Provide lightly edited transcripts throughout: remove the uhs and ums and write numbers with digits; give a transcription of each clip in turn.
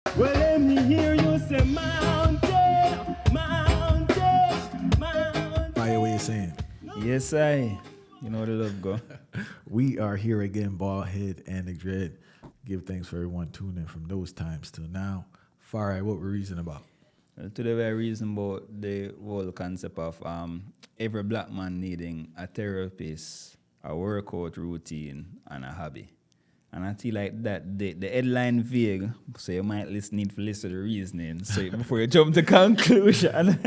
Well, let me hear you say mountain, mountain, mountain. Fire way of saying. Yes, I. You know where the love go. We are here again, Baldhead and the Dread. Give thanks for everyone tuning in from those times till now. Far right, what we're reasoning about? To the very reason about the whole concept of every black man needing a therapist, a workout routine, and a hobby. And I feel like that the headline vague, so you might need to listen to the reasoning so before you jump to conclusion.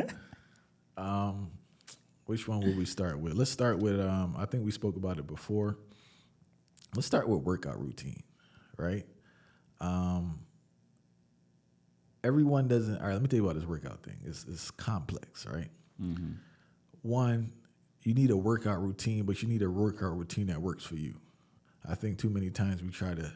Which one will we start with? Let's start with, I think we spoke about it before. Let's start with workout routine, right? Everyone doesn't, all right, let me tell you about this workout thing. It's complex, right? Mm-hmm. One, you need a workout routine, but you need a workout routine that works for you. I think too many times we try to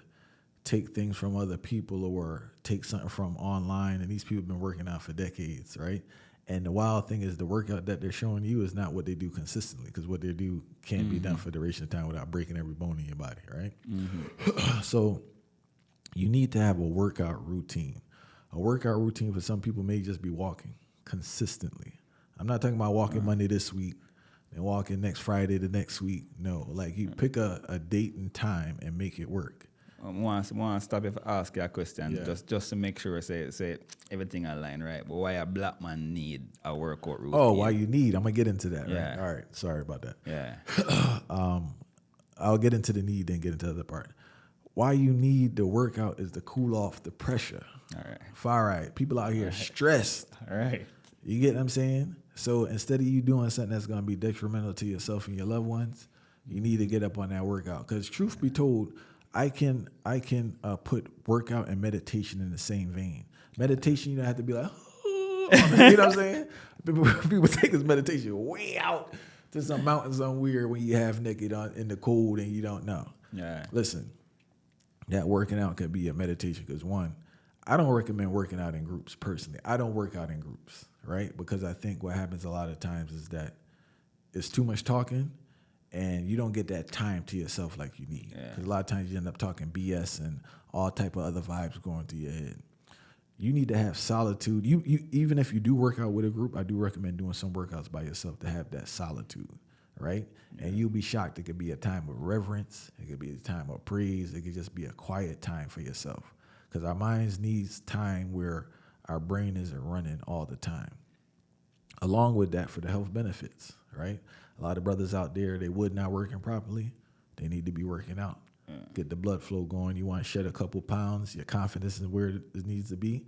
take things from other people or take something from online, and these people have been working out for decades, right? And the wild thing is the workout that they're showing you is not what they do consistently, because what they do can't be done for the duration of time without breaking every bone in your body, right? Mm-hmm. So you need to have a workout routine. A workout routine for some people may just be walking consistently. I'm not talking about walking Monday this week and walking next Friday the next week. No, like you pick a date and time and make it work. Want to stop if I ask you a question, just to make sure say everything aligned, right? But why a black man need a workout routine? Oh, why you need? I'm gonna get into that. Yeah. Right? All right. Sorry about that. Yeah. I'll get into the need, then get into the other part. Why you need the workout is to cool off the pressure. All right. Far right. People out here stressed. All right. You get what I'm saying? So instead of you doing something that's going to be detrimental to yourself and your loved ones, you need to get up on that workout. Because truth be told, I can put workout and meditation in the same vein. Meditation, you don't have to be like, oh, you know what I'm saying? People take this meditation way out to some mountain somewhere when you half naked in the cold and you don't know. Yeah. Listen, that working out could be a meditation because one, I don't recommend working out in groups personally. I don't work out in groups, right? Because I think what happens a lot of times is that it's too much talking and you don't get that time to yourself like you need. Because a lot of times you end up talking BS and all type of other vibes going through your head. You need to have solitude. You even if you do work out with a group, I do recommend doing some workouts by yourself to have that solitude, right? And you'll be shocked. It could be a time of reverence. It could be a time of praise. It could just be a quiet time for yourself. Because our minds needs time where our brain isn't running all the time. Along with that, for the health benefits, right? A lot of brothers out there, they wood not working properly. They need to be working out. Get the blood flow going. You want to shed a couple pounds. Your confidence is where it needs to be.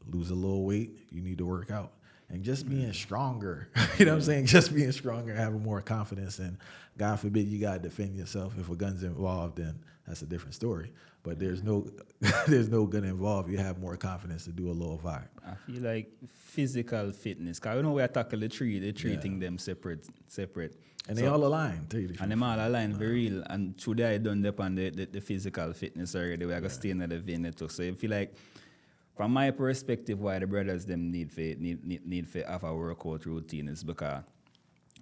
Lose a little weight. You need to work out. And just being stronger, you know what I'm saying? Just being stronger, having more confidence. And God forbid you got to defend yourself. If a gun's involved, then that's a different story. But there's no gun involved. You have more confidence to do a little vibe. I feel like physical fitness, because we know we tackle the three thing them separate. And they all align, tell you the truth. And them all align very real. And today I done upon the physical fitness already. We are going to stay in the vein too. So I feel like, from my perspective, why the brothers them need for have a workout routine is because,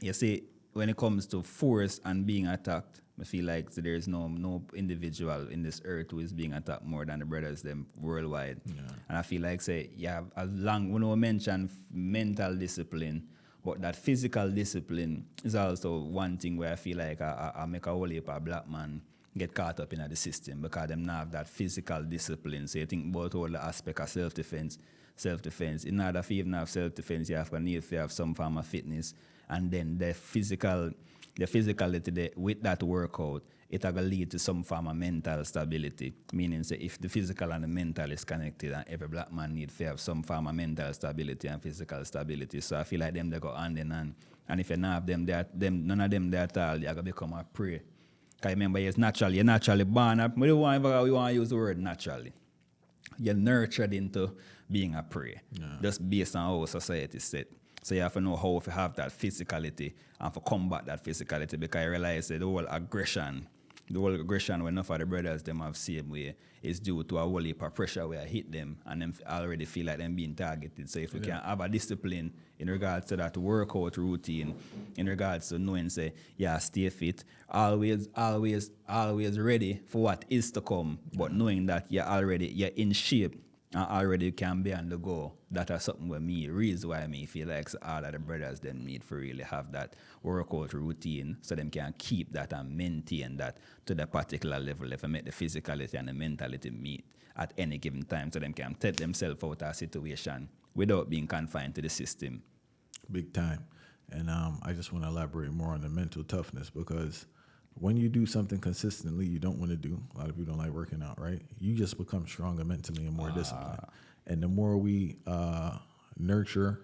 you see, when it comes to force and being attacked, I feel like so there's no individual in this earth who is being attacked more than the brothers them worldwide. Yeah. And I feel like say you have we mention mental discipline, but that physical discipline is also one thing where I feel like I make a whole heap of black man get caught up in the system because them not have that physical discipline. So you think about all the aspect of self-defense. In order for even have self-defense, you have to need to have some form of fitness. And then the physicality with that workout, it will lead to some form of mental stability. Meaning, say, if the physical and the mental is connected, and every black man needs to have some form of mental stability and physical stability. So I feel like them they go hand in hand. And if you not have them none of them there at all, you're gonna become a prey. Because remember, you're naturally born up. We want to use the word naturally. You're nurtured into being a prey, just based on how society is set. So you have to know how to have that physicality and to combat that physicality, because you realize that the whole aggression when enough of the brothers them have same way is due to a whole heap of pressure where I hit them and them already feel like them being targeted. So if we can have a discipline in regards to that workout routine, in regards to knowing say, stay fit, always ready for what is to come, but knowing that you're in shape and already can be on the go. That is something with me. Reason why me feel like all of the brothers then need to really have that workout routine so them can keep that and maintain that to the particular level if I make the physicality and the mentality meet at any given time so them can take themselves out of a situation without being confined to the system. Big time. And I just want to elaborate more on the mental toughness, because when you do something consistently you don't want to do, a lot of people don't like working out, right? You just become stronger mentally and more disciplined. And the more we nurture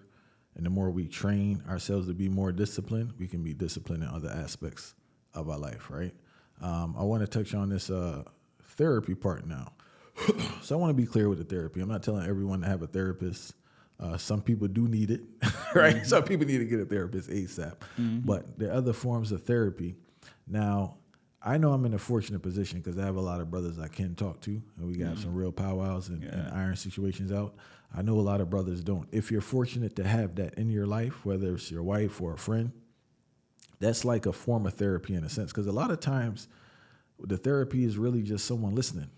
and the more we train ourselves to be more disciplined, we can be disciplined in other aspects of our life, right? I want to touch on this therapy part now. So I want to be clear with the therapy. I'm not telling everyone to have a therapist. Some people do need it, right? Mm-hmm. Some people need to get a therapist ASAP. Mm-hmm. But there are other forms of therapy. Now, I know I'm in a fortunate position because I have a lot of brothers I can talk to, and we got some real powwows and iron situations out. I know a lot of brothers don't. If you're fortunate to have that in your life, whether it's your wife or a friend, that's like a form of therapy in a sense, because a lot of times the therapy is really just someone listening.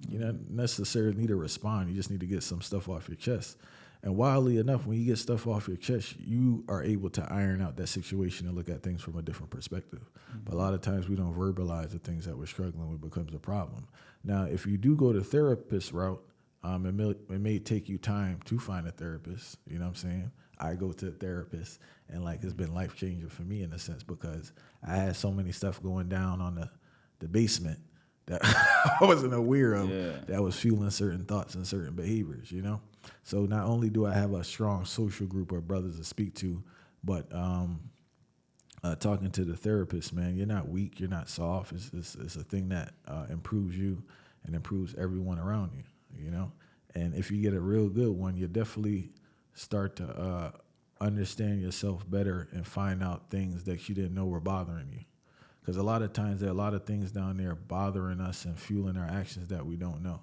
You don't necessarily need to respond. You just need to get some stuff off your chest. And wildly enough, when you get stuff off your chest, you are able to iron out that situation and look at things from a different perspective. Mm-hmm. But a lot of times we don't verbalize the things that we're struggling with, becomes a problem. Now, if you do go the therapist route, it may take you time to find a therapist. You know what I'm saying? I go to a therapist, and like it's been life-changing for me in a sense, because I had so many stuff going down on the basement that I wasn't aware of, that was fueling certain thoughts and certain behaviors, you know? So not only do I have a strong social group of brothers to speak to, but talking to the therapist, man, you're not weak, you're not soft. It's a thing that improves you and improves everyone around you, you know? And if you get a real good one, you definitely start to understand yourself better and find out things that you didn't know were bothering you. Because a lot of times there are a lot of things down there bothering us and fueling our actions that we don't know,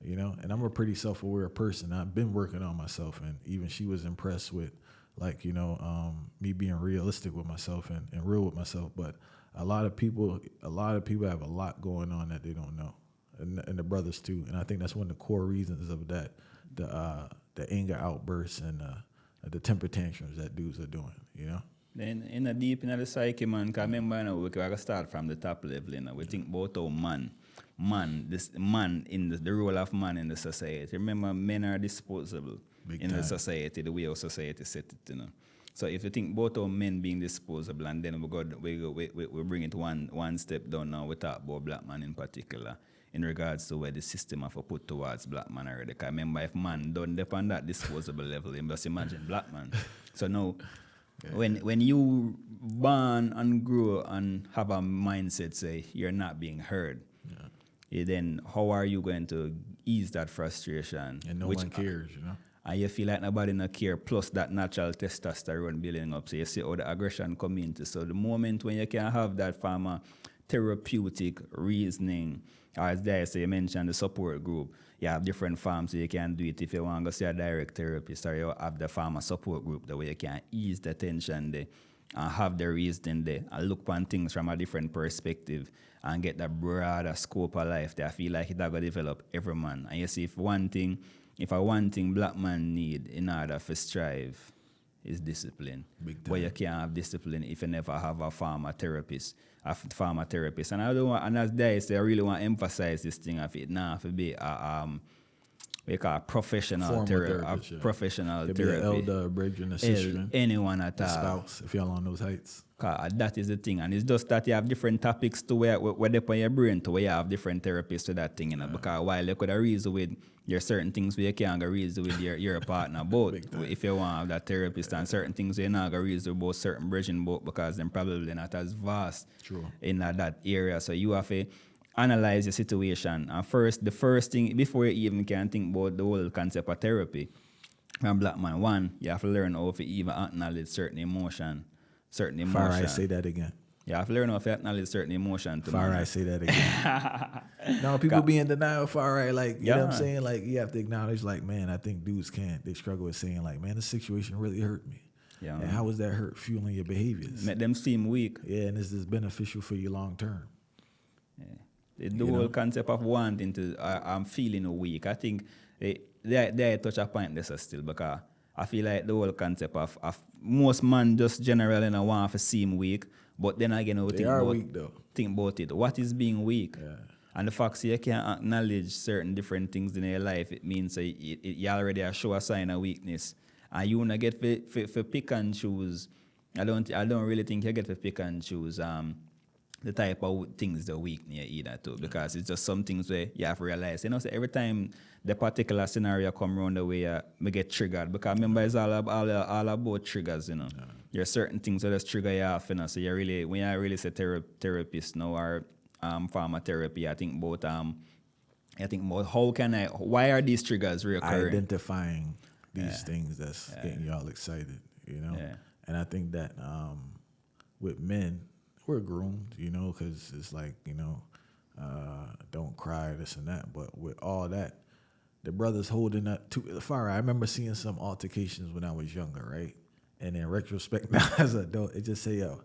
you know? And I'm a pretty self-aware person. I've been working on myself, and even she was impressed with, like, you know, me being realistic with myself and real with myself. But a lot of people have a lot going on that they don't know, and the brothers too. And I think that's one of the core reasons of that, the anger outbursts and the temper tantrums that dudes are doing, you know? Then in a deep in the psyche, man, because remember, you know, we can start from the top level, you know. We think about how the role of man in the society. Remember, men are disposable in the society, the way our society set it, you know. So if you think about how men being disposable, and then we bring it one step down now, we talk about black man in particular, in regards to where the system have put towards black man already. Because remember, if man don't depend on that disposable level, you must imagine black man. So now, when you born and grow and have a mindset, say, you're not being heard, then how are you going to ease that frustration? And no one cares, you know? And you feel like nobody no care, plus that natural testosterone building up. So you see how the aggression come into. So the moment when you can have that form of therapeutic reasoning, or as Drea say, you mentioned the support group, you have different forms, so you can do it if you want to go see a direct therapist, or you have the farmer support group, the way you can ease the tension there and have the reasoning there and look upon things from a different perspective and get the broader scope of life that I feel like it going to develop every man. And you see, if one thing black man need in order to strive is discipline. But you can't have discipline if you never have a farmer therapist. And I don't want, and as Drea say, I really want to emphasize this thing of it now to be we call a professional therapy. Professional therapy. Be an elder, a bridge, and a sister. Anyone at all. Spouse, if y'all on those heights. That is the thing. And it's just that you have different topics to where they put your brain to where you have different therapists to that thing, you know. Yeah. Because while you could reason with your certain things where you can't go reason with your partner both. If you want to have that therapist, and certain things where you're not going to reason with both certain bridging both, because they're probably not as vast in that area. So you have to analyze your situation. And the first thing, before you even can think about the whole concept of therapy, from black man, one, you have to learn how to even acknowledge certain emotion. Far I say that again. You have to learn how to acknowledge certain emotion. Far I say that again. No, people be in denial, far right, like, you know what I'm saying? Like, you have to acknowledge, like, man, I think dudes they struggle with saying, like, man, this situation really hurt me. Yeah. And how is that hurt fueling your behaviors? Make them seem weak. Yeah, and this is beneficial for you long term. Yeah. The whole concept of wanting to, I'm feeling weak. I think They touch a point this still because I feel like the whole concept of most man just generally don't want to seem weak, but then again, we They are weak though. think about it. What is being weak? Yeah. And the fact that you can acknowledge certain different things in your life, it means that you already show a sign of weakness. And you wanna get for pick and choose. I don't really think you get to pick and choose the type of things that weak near either too, because it's just some things where you have to realize. You know, so every time the particular scenario come around the way, me get triggered, because remember it's all about triggers, you know. Yeah. There are certain things that just trigger you off, you know. So you really, when I really say therapist now or pharmacotherapy, I think about why are these triggers reoccurring? Identifying these things that's getting y'all excited, you know. Yeah. And I think that with men, we're groomed, you know, because it's like, you know, don't cry, this and that. But with all that, the brothers holding up to the fire. I remember seeing some altercations when I was younger, right? And in retrospect, now as an adult, it just say, yo,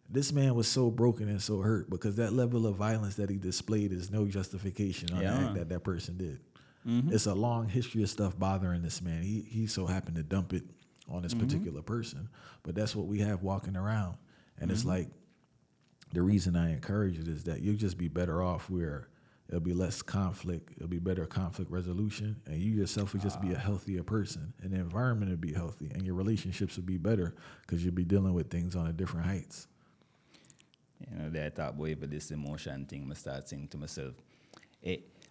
this man was so broken and so hurt because that level of violence that he displayed is no justification on the act that person did. Mm-hmm. It's a long history of stuff bothering this man. He so happened to dump it on this particular person, but that's what we have walking around. And it's like, the reason I encourage it is that you'll just be better off where there'll be less conflict, it'll be better conflict resolution, and you yourself will just be a healthier person, and the environment will be healthy, and your relationships will be better because you'll be dealing with things on a different heights. You know, that thought boy, but this emotion thing, I start saying to myself,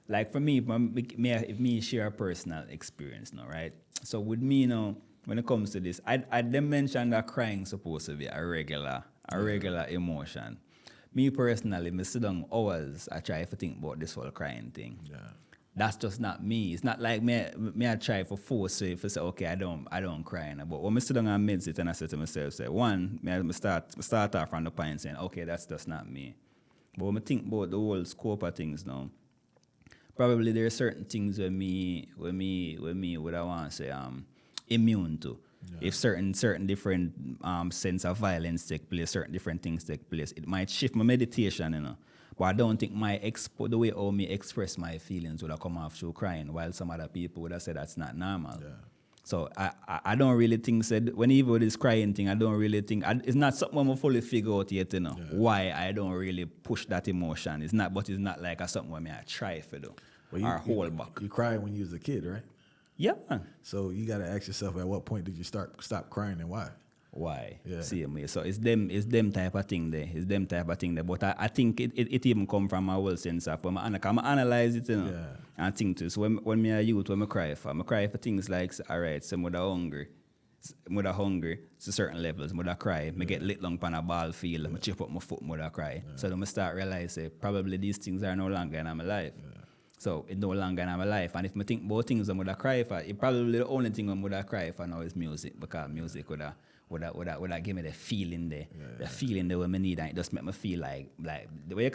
like for me, if me share a personal experience now, right? So with me, you know, when it comes to this, I then mentioned that crying supposed to be a regular emotion. Me personally, me sit down hours, I try to think about this whole crying thing. Yeah. That's just not me. It's not like me I try for force to say, okay, I don't cry. But when I sit down and meditate and I say to myself, one, I start off from the point saying, okay, that's just not me. But when I think about the whole scope of things now, probably there are certain things where me would I want to say immune to. Yeah. If certain different sense of violence take place, certain different things take place, it might shift my meditation, you know. But I don't think the way how me express my feelings would have come off through crying, while some other people would have said that's not normal. Yeah. So I don't really think when even this crying thing, I don't really think it's not something I'm fully figure out yet, you know. Yeah. Why I don't really push that emotion. It's not like something where I try for though. Or hold back. You cried when you was a kid, right? Yeah, man. So you got to ask yourself, at what point did you stop crying and why? Why? Yeah. See me. So it's them type of thing there. But I think it even come from my whole sense of when I analyze it, you know. Yeah. And think too. So when me a youth, when I cry for things like, all right, so mother hungry to certain levels, mother cry. Me get lit long pan a ball field, me chip up my foot, mother cry. Yeah. So then I start realize probably these things are no longer in my life. Yeah. So it's no longer in my life. And if I think about things I'm gonna cry for, it probably the only thing I'm gonna cry for now is music, because music would have give me the feeling there. The feeling there when I need, and it just make me feel like the way you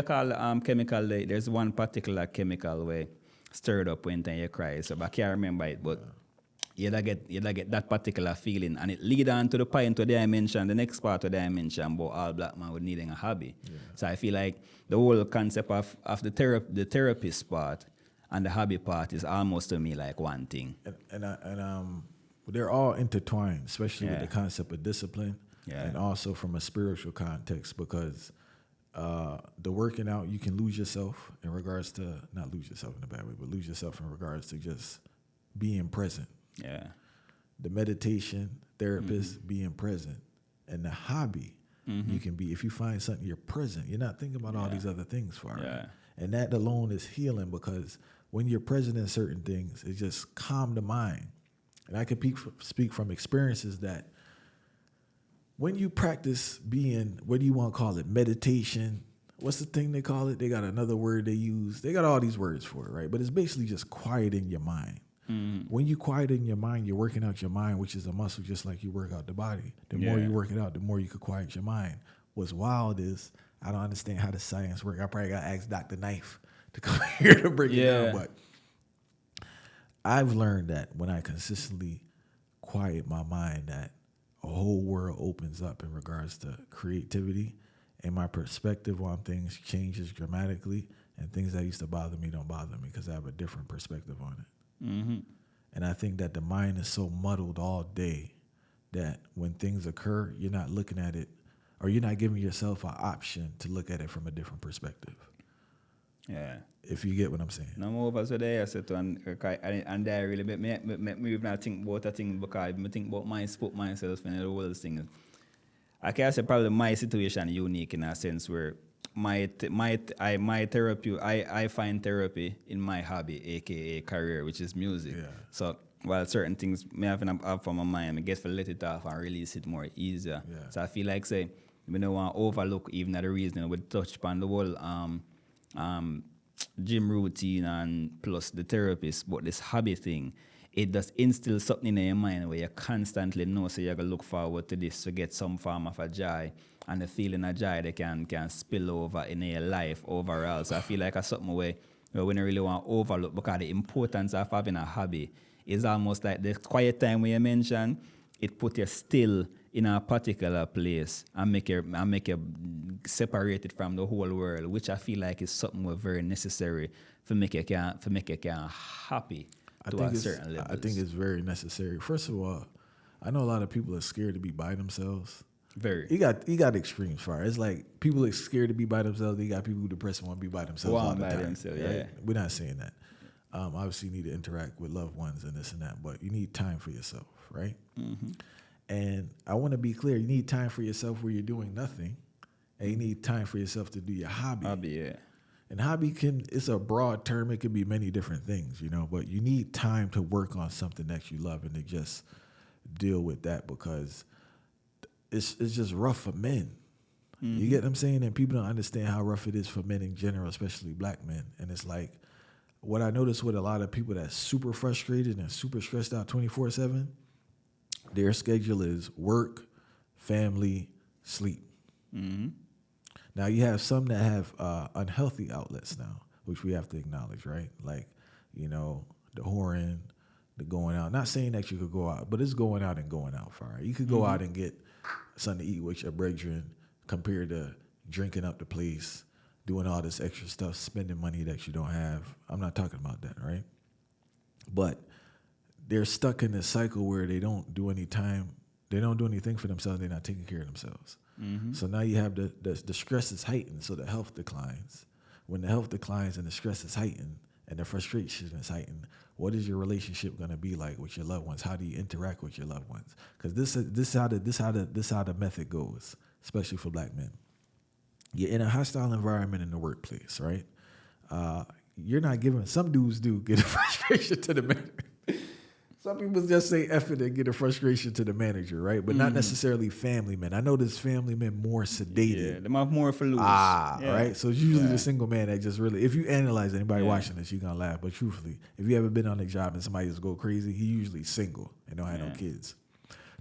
call chemical, there's one particular chemical where stirred up when you cry. So I can't remember it, but you get that particular feeling, and it lead on to the point where I mentioned the next part of I mentioned about all black man with needing a hobby. Yeah. So I feel like the whole concept of the therapist part and the hobby part is almost to me like one thing. And they're all intertwined, especially with the concept of discipline, and also from a spiritual context, because the working out, you can lose yourself in regards to, not lose yourself in a bad way, but lose yourself in regards to just being present. Yeah. The meditation, therapist, being present, and the hobby, you can be, if you find something, you're present. You're not thinking about all these other things for it. And that alone is healing, because when you're present in certain things, it just calm the mind. And I can speak from experiences that when you practice being, what do you want to call it, meditation, what's the thing they call it? They got another word they use. They got all these words for it, right? But it's basically just quieting your mind. When you quieten your mind, you're working out your mind, which is a muscle, just like you work out the body. The more you work it out, the more you could quiet your mind. What's wild is, I don't understand how the science works. I probably got to ask Dr. Knife to come here to break it down. But I've learned that when I consistently quiet my mind, that a whole world opens up in regards to creativity, and my perspective on things changes dramatically, and things that used to bother me don't bother me because I have a different perspective on it. And I think that the mind is so muddled all day that when things occur, you're not looking at it, or you're not giving yourself an option to look at it from a different perspective. Yeah. If you get what I'm saying. No more over so there, I said to and there really make me even think about a thing because I think about myself and the whole thing. I can say probably my situation unique in a sense where my therapy, I find therapy in my hobby, aka career, which is music. Yeah. So while certain things may have up from my mind, I get to let it off and release it more easier. Yeah. So I feel like say we don't want to overlook even the reason we touch upon the whole gym routine and plus the therapist, but this hobby thing, it does instill something in your mind where you constantly know so you're going to look forward to this to get some form of a joy, and the feeling of joy that can spill over in your life overall. So I feel like it's something where we don't really want to overlook because the importance of having a hobby is almost like the quiet time when you mentioned, it put you still in a particular place and make you separated from the whole world, which I feel like is something we're very necessary for make you happy to a certain level. I think it's very necessary. First of all, I know a lot of people are scared to be by themselves. Very. You got extremes far. It's like people are scared to be by themselves. You got people who depressed and want to be by themselves all the time. Right? Yeah. We're not saying that. Obviously, you need to interact with loved ones and this and that, but you need time for yourself, right? Mm-hmm. And I want to be clear. You need time for yourself where you're doing nothing, and you need time for yourself to do your hobby. Yeah. And hobby it's a broad term. It can be many different things, but you need time to work on something that you love and to just deal with that because it's just rough for men. Mm-hmm. You get what I'm saying? And people don't understand how rough it is for men in general, especially black men. And it's like, what I notice with a lot of people that's super frustrated and super stressed out 24/7, their schedule is work, family, sleep. Mm-hmm. Now, you have some that have unhealthy outlets now, which we have to acknowledge, right? Like, the whoring, the going out. Not saying that you could go out, but it's going out and going out far. You could go out and get something to eat with your brethren compared to drinking up the place, doing all this extra stuff, spending money that you don't have. I'm not talking about that, right? But they're stuck in this cycle where they don't do anything for themselves, they're not taking care of themselves. Mm-hmm. So now you have the stress is heightened, so the health declines. When the health declines and the stress is heightened and the frustration is heightened, what is your relationship going to be like with your loved ones? How do you interact with your loved ones? Because this is how the method goes, especially for black men. You're in a hostile environment in the workplace, right? You're not giving. Some dudes do get a frustration to the manager. Some people just say F it and get a frustration to the manager, right? But not necessarily family men. I know there's family men more sedated. Yeah, they have more for lose. Right? So it's usually the single man that just really, if you analyze anybody watching this, you're going to laugh. But truthfully, if you ever been on a job and somebody just go crazy, he usually single and don't have no kids.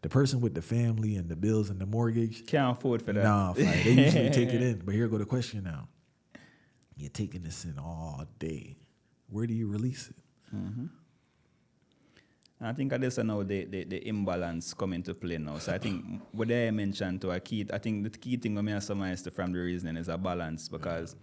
The person with the family and the bills and the mortgage. Can't afford for that. Nah, they usually take it in. But here go the question now. You're taking this in all day. Where do you release it? Mm-hmm. I think there's now the imbalance come into play now. So I think what I mentioned to I think the key thing when I summarize from the reasoning is a balance because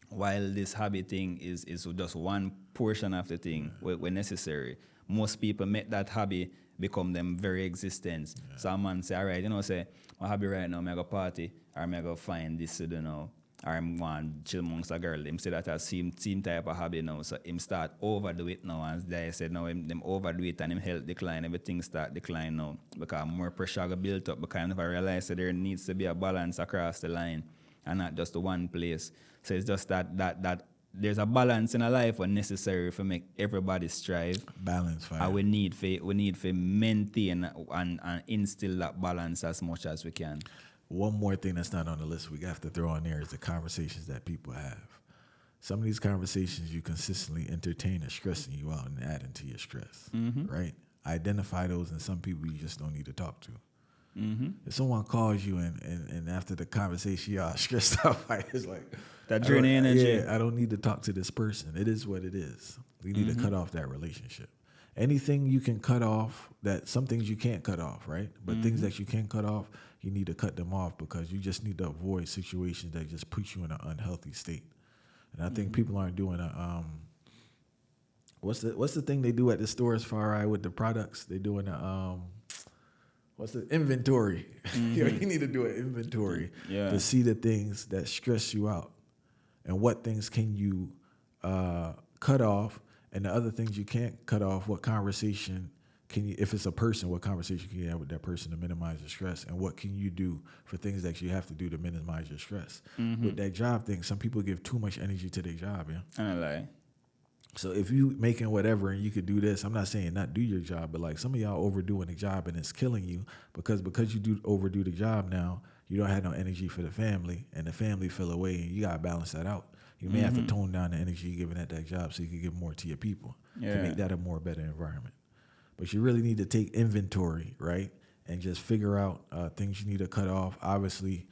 while this hobby thing is just one portion of the thing where necessary, most people make that hobby become them very existence. Yeah. So a man say, all right, say, my hobby right now, I go party, or I go find this, or I'm going to chill amongst a girl. Him say that a same type of hobby now. So him start overdo it now. And they said now him overdo it and him health decline. Everything start decline now. Because more pressure got built up. Because I never realized that there needs to be a balance across the line and not just the one place. So it's just that there's a balance in a life when necessary for make everybody strive. Balance, fine. And we need to maintain and instill that balance as much as we can. One more thing that's not on the list we have to throw on there is the conversations that people have. Some of these conversations you consistently entertain are stressing you out and adding to your stress, right? Identify those, and some people you just don't need to talk to. Mm-hmm. If someone calls you and after the conversation y'all stressed out, it's like that draining energy. Yeah, I don't need to talk to this person. It is what it is. We need to cut off that relationship. Anything you can cut off, some things you can't cut off, right? But things that you can cut off, you need to cut them off because you just need to avoid situations that just put you in an unhealthy state. And I think people aren't doing what's the thing they do at the stores far eye with the products? They doing a what's the inventory? You need to do an inventory to see the things that stress you out and what things can you cut off, and the other things you can't cut off. What conversation can you, if it's a person, what conversation can you have with that person to minimize your stress, and what can you do for things that you have to do to minimize your stress? With that job thing, some people give too much energy to their job, yeah. I lie. So if you making whatever and you could do this, I'm not saying not do your job, but like some of y'all overdoing the job and it's killing you because you do overdo the job now, you don't have no energy for the family and the family fell away, and you gotta balance that out. You may have to tone down the energy you're giving at that job so you can give more to your people to make that a more better environment. But you really need to take inventory, right? And just figure out things you need to cut off. Obviously,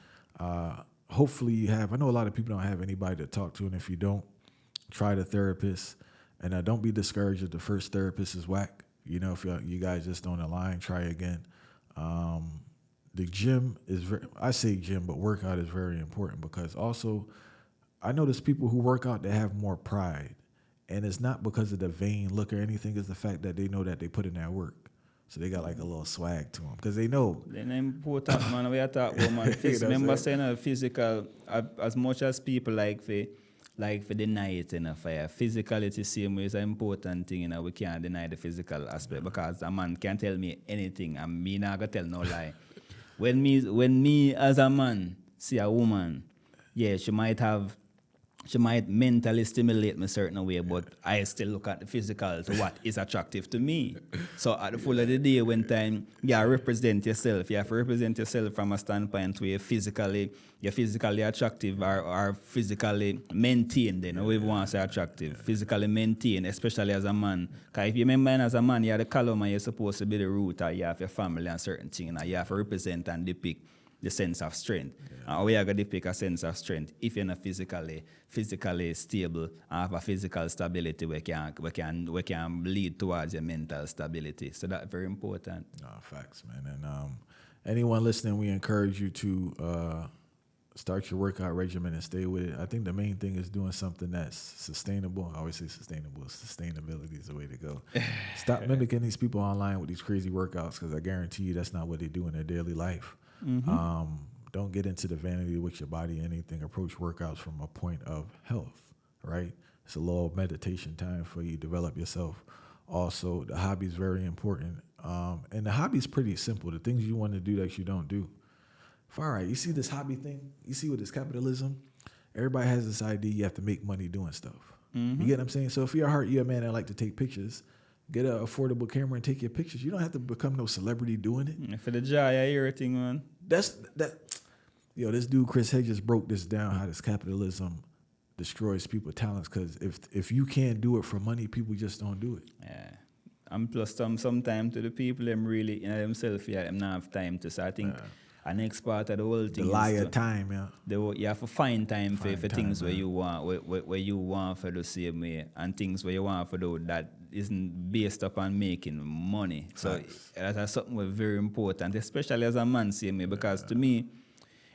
hopefully you have, I know a lot of people don't have anybody to talk to, and if you don't, try the therapist. And don't be discouraged if the first therapist is whack. You know, if you guys just don't align, try again. The gym is I say gym, but workout is very important because also I notice people who work out, they have more pride. And it's not because of the vain look or anything. It's the fact that they know that they put in that work. So they got like a little swag to them because they know. Then important, man. We are talking about, man. Remember saying physical, as much as people like for deny it, you know, for physicality same way is an important thing, you know. We can't deny the physical aspect because a man can't tell me anything and me not gonna tell no lie. When me as a man see a woman, yeah, she might mentally stimulate me a certain way, but I still look at the physical to what is attractive to me. So at the full of the day, when time you represent yourself, you have to represent yourself from a standpoint where you're physically attractive or physically maintained, you know, we want to say attractive, physically maintained, especially as a man. Because if you remember as a man, you're the column and you're supposed to be the root, or you have your family and certain things, and you have to represent and depict the sense of strength. And we are going to depict a sense of strength if you're not physically stable and have a physical stability we can lead towards your mental stability. So that's very important. No, facts, man. And anyone listening, we encourage you to start your workout regimen and stay with it. I think the main thing is doing something that's sustainable. I always say sustainable. Sustainability is the way to go. Stop mimicking these people online with these crazy workouts because I guarantee you that's not what they do in their daily life. Don't get into the vanity with your body or anything. Approach workouts from a point of health, right? It's a little meditation time for you to develop yourself. Also, the hobby is very important. And the hobby is pretty simple. The things you want to do that you don't do. All right, you see this hobby thing? You see with this capitalism? Everybody has this idea you have to make money doing stuff. You get what I'm saying? So if you're a man that like to take pictures, get an affordable camera and take your pictures. You don't have to become no celebrity doing it. For the joy, I hear a thing, man. Yo, this dude Chris Hedges broke this down, how this capitalism destroys people's talents, because if you can't do it for money, people just don't do it. Yeah. And plus sometimes to the people them really, you know, themselves, yeah, them not have time to. So I think the next part of the whole thing the lie of time, yeah. You have to find time for things where you want for the same way, and things where you want for do that isn't based upon making money. So that's something that's very important, especially as a man, same way, because to me,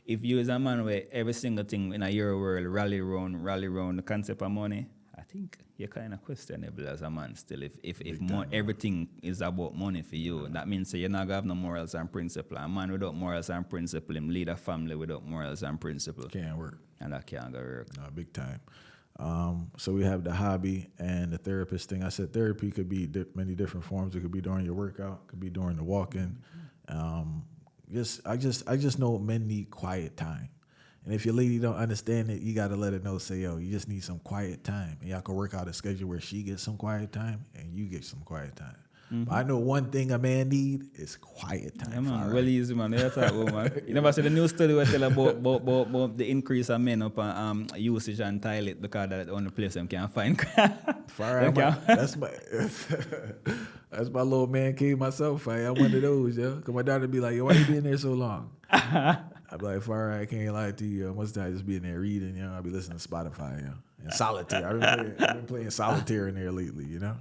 if you as a man where every single thing in your world rally around the concept of money, I think you're kind of questionable as a man still. If everything is about money for you, that means you're not going to have no morals and principle. A man without morals and principle, him lead a family without morals and principle. Can't work. And that can't go work. No, big time. So we have the hobby and the therapist thing. I said therapy could be many different forms. It could be during your workout, could be during the walk-in. I just know men need quiet time. And if your lady don't understand it, you got to let her know, say, yo, you just need some quiet time. And y'all can work out a schedule where she gets some quiet time and you get some quiet time. But I know one thing a man need is quiet time. Yeah, man, really easy, man. You talk about, man. You never see the new study we tell about the increase of men up on usage and toilet because that's the only place them can find. That's my little man cave myself. I'm one of those, yeah. Because my daughter be like, yo, why you been there so long? I'd be like, Farah, I can't lie to you. Most of the time I just be in there reading, you know. I'll be listening to Spotify, you know. And solitaire. I've been playing solitaire in there lately, you know.